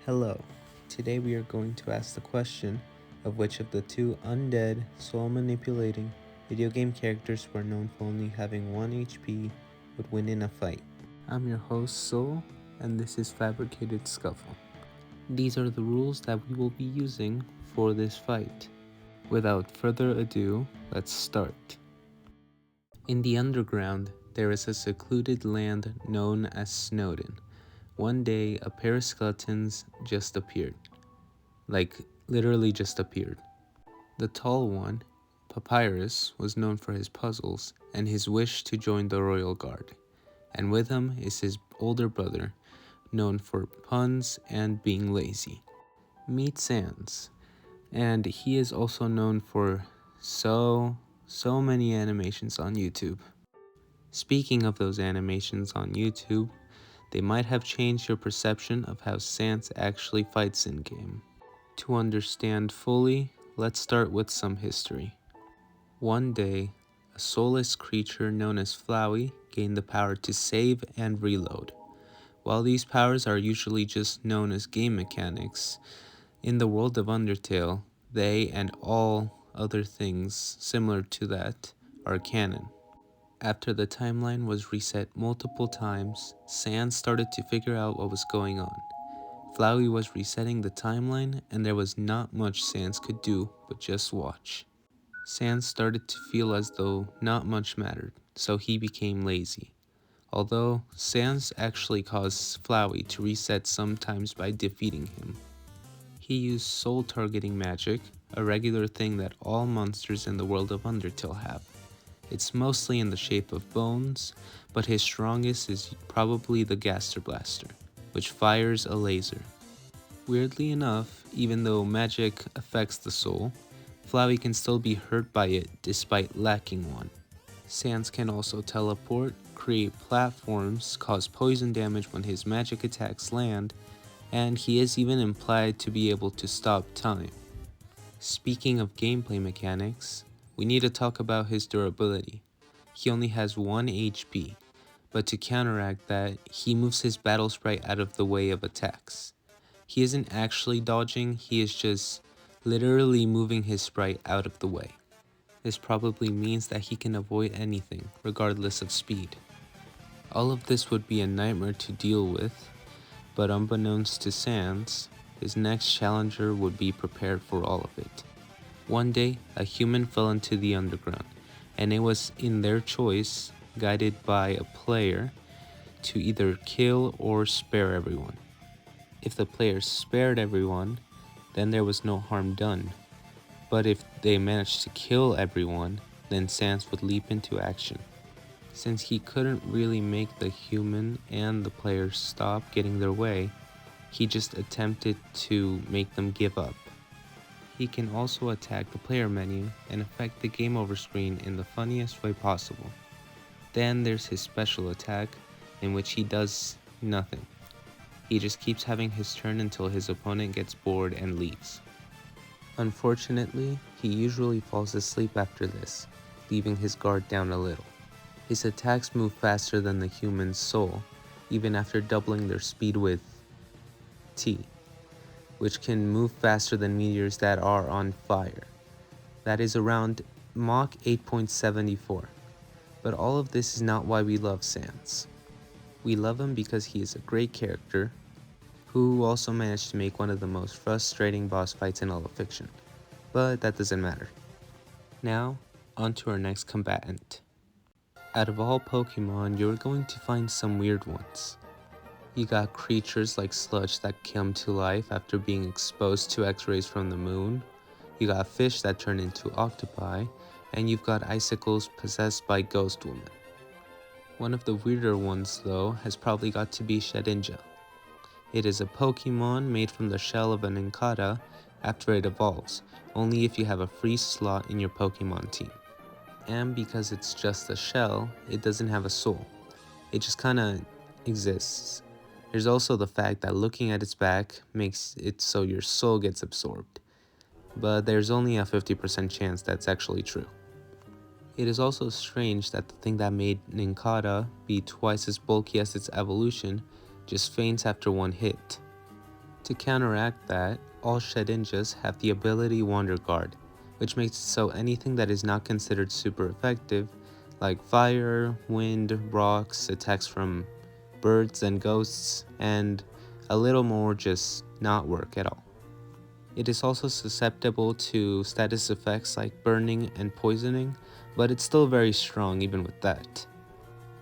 Hello, today we are going to ask the question of which of the two undead, soul manipulating video game characters who are known for only having 1 HP would win in a fight. I'm your host Soul, and this is Fabricated Scuffle. These are the rules that we will be using for this fight. Without further ado, let's start. In the underground, there is a secluded land known as Snowden. One day, a pair of skeletons just appeared. Like, literally just appeared. The tall one, Papyrus, was known for his puzzles and his wish to join the royal guard. And with him is his older brother, known for puns and being lazy. Meet Sans, and he is also known for so many animations on YouTube. Speaking of those animations on YouTube, they might have changed your perception of how Sans actually fights in-game. To understand fully, let's start with some history. One day, a soulless creature known as Flowey gained the power to save and reload. While these powers are usually just known as game mechanics, in the world of Undertale, they and all other things similar to that are canon. After the timeline was reset multiple times, Sans started to figure out what was going on. Flowey was resetting the timeline, and there was not much Sans could do but just watch. Sans started to feel as though not much mattered, so he became lazy. Although, Sans actually caused Flowey to reset sometimes by defeating him. He used soul targeting magic, a regular thing that all monsters in the world of Undertale have. It's mostly in the shape of bones, but his strongest is probably the Gaster Blaster, which fires a laser. Weirdly enough, even though magic affects the soul, Flowey can still be hurt by it despite lacking one. Sans can also teleport, create platforms, cause poison damage when his magic attacks land, and he is even implied to be able to stop time. Speaking of gameplay mechanics, we need to talk about his durability. He only has 1 HP, but to counteract that, he moves his battle sprite out of the way of attacks. He isn't actually dodging, he is just literally moving his sprite out of the way. This probably means that he can avoid anything, regardless of speed. All of this would be a nightmare to deal with, but unbeknownst to Sans, his next challenger would be prepared for all of it. One day, a human fell into the underground, and it was in their choice, guided by a player, to either kill or spare everyone. If the player spared everyone, then there was no harm done. But if they managed to kill everyone, then Sans would leap into action. Since he couldn't really make the human and the player stop getting their way, he just attempted to make them give up. He can also attack the player menu and affect the game over screen in the funniest way possible. Then there's his special attack, in which he does nothing. He just keeps having his turn until his opponent gets bored and leaves. Unfortunately, he usually falls asleep after this, leaving his guard down a little. His attacks move faster than the human's soul, even after doubling their speed with T, which can move faster than meteors that are on fire. That is around Mach 8.74. But all of this is not why we love Sans. We love him because he is a great character, who also managed to make one of the most frustrating boss fights in all of fiction. But that doesn't matter. Now, on to our next combatant. Out of all Pokemon, you're going to find some weird ones. You got creatures like sludge that come to life after being exposed to X-rays from the moon. You got fish that turn into octopi, and you've got icicles possessed by ghost women. One of the weirder ones, though, has probably got to be Shedinja. It is a Pokemon made from the shell of an Inkata after it evolves, only if you have a free slot in your Pokemon team. And because it's just a shell, it doesn't have a soul. It just kinda exists. There's also the fact that looking at its back makes it so your soul gets absorbed, but there's only a 50% chance that's actually true. It is also strange that the thing that made Ninkata be twice as bulky as its evolution just faints after one hit. To counteract that, all Shedinjas have the ability Wander Guard, which makes it so anything that is not considered super effective, like fire, wind, rocks, attacks from birds and ghosts, and a little more just not work at all. It is also susceptible to status effects like burning and poisoning, but it's still very strong even with that.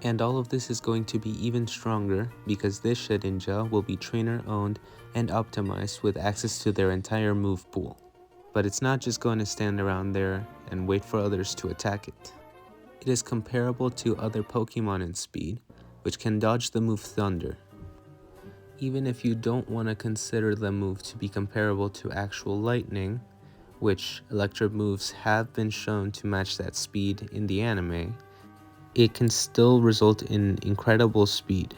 And all of this is going to be even stronger because this Shedinja will be trainer owned and optimized with access to their entire move pool. But it's not just going to stand around there and wait for others to attack it. It is comparable to other Pokemon in speed, which can dodge the move Thunder. Even if you don't want to consider the move to be comparable to actual lightning, which electric moves have been shown to match that speed in the anime, it can still result in incredible speed.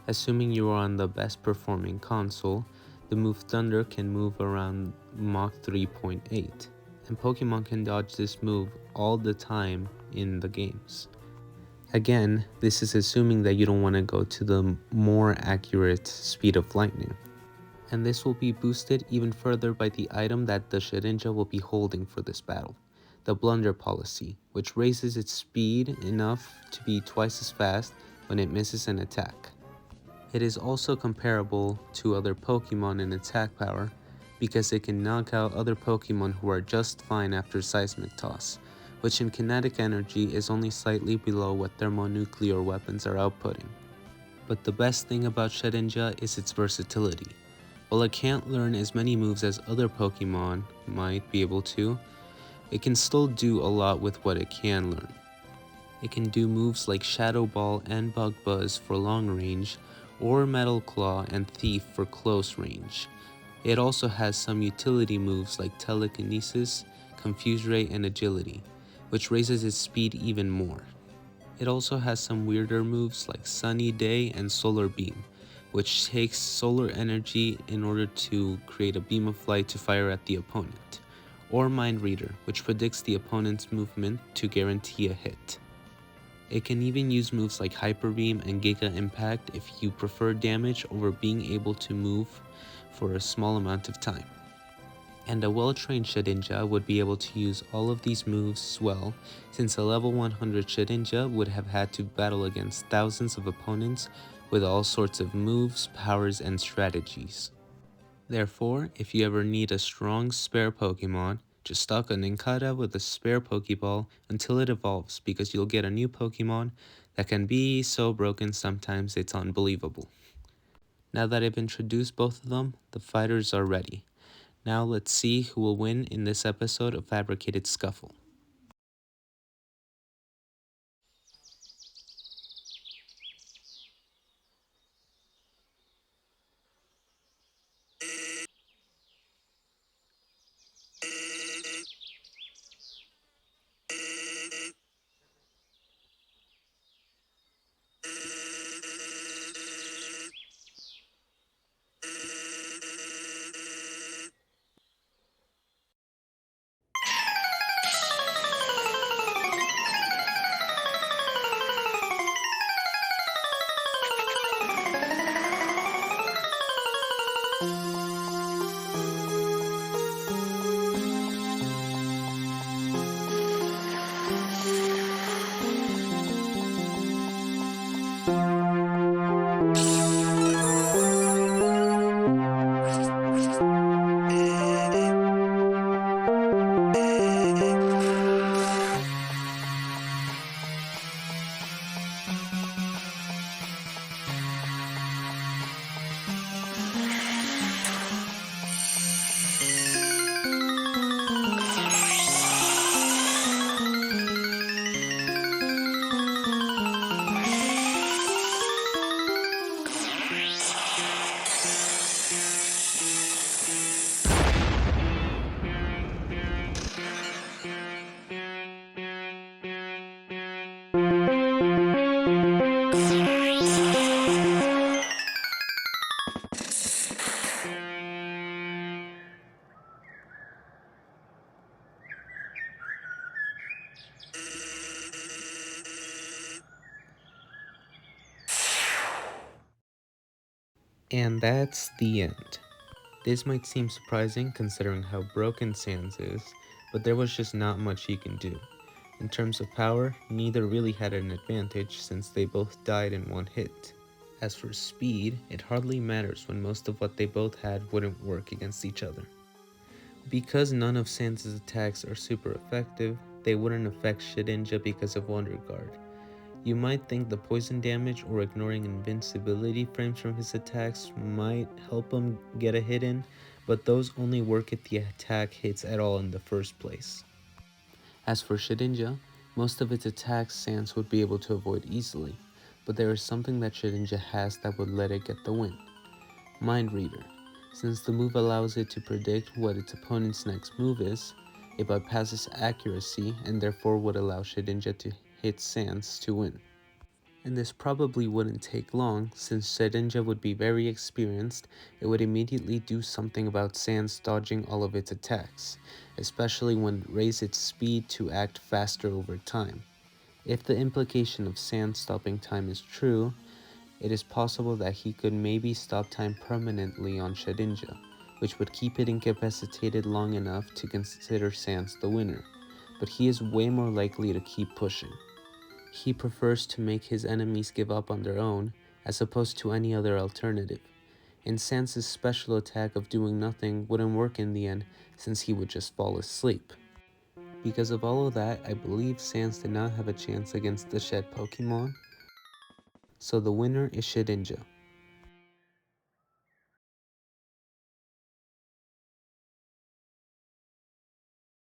Assuming you are on the best performing console, the move Thunder can move around Mach 3.8, and Pokemon can dodge this move all the time in the games. Again, this is assuming that you don't want to go to the more accurate speed of lightning. And this will be boosted even further by the item that the Shedinja will be holding for this battle, the Blunder Policy, which raises its speed enough to be twice as fast when it misses an attack. It is also comparable to other Pokemon in attack power because it can knock out other Pokemon who are just fine after Seismic Toss, which in kinetic energy is only slightly below what thermonuclear weapons are outputting. But the best thing about Shedinja is its versatility. While it can't learn as many moves as other Pokemon might be able to, it can still do a lot with what it can learn. It can do moves like Shadow Ball and Bug Buzz for long range, or Metal Claw and Thief for close range. It also has some utility moves like Telekinesis, Confuse Ray, and Agility, which raises its speed even more. It also has some weirder moves like Sunny Day and Solar Beam, which takes solar energy in order to create a beam of light to fire at the opponent, or Mind Reader, which predicts the opponent's movement to guarantee a hit. It can even use moves like Hyper Beam and Giga Impact if you prefer damage over being able to move for a small amount of time. And a well-trained Shedinja would be able to use all of these moves as well, since a level 100 Shedinja would have had to battle against thousands of opponents with all sorts of moves, powers, and strategies. Therefore, if you ever need a strong spare Pokemon, just stock a Nincada with a spare Pokeball until it evolves, because you'll get a new Pokemon that can be so broken sometimes it's unbelievable. Now that I've introduced both of them, the fighters are ready. Now let's see who will win in this episode of Fabricated Scuffle. And that's the end. This might seem surprising considering how broken Sans is, but there was just not much he can do. In terms of power, neither really had an advantage since they both died in one hit. As for speed, it hardly matters when most of what they both had wouldn't work against each other. Because none of Sans' attacks are super effective, they wouldn't affect Shedinja because of Wonder Guard. You might think the poison damage or ignoring invincibility frames from his attacks might help him get a hit in, but those only work if the attack hits at all in the first place. As for Shedinja, most of its attacks Sans would be able to avoid easily, but there is something that Shedinja has that would let it get the win. Mind Reader. Since the move allows it to predict what its opponent's next move is, it bypasses accuracy and therefore would allow Shedinja to hit Sans to win. And this probably wouldn't take long, since Shedinja would be very experienced. It would immediately do something about Sans dodging all of its attacks, especially when it raised its speed to act faster over time. If the implication of Sans stopping time is true, it is possible that he could maybe stop time permanently on Shedinja, which would keep it incapacitated long enough to consider Sans the winner, but he is way more likely to keep pushing. He prefers to make his enemies give up on their own, as opposed to any other alternative. And Sans' special attack of doing nothing wouldn't work in the end, since he would just fall asleep. Because of all of that, I believe Sans did not have a chance against the Shed Pokemon, so the winner is Shedinja.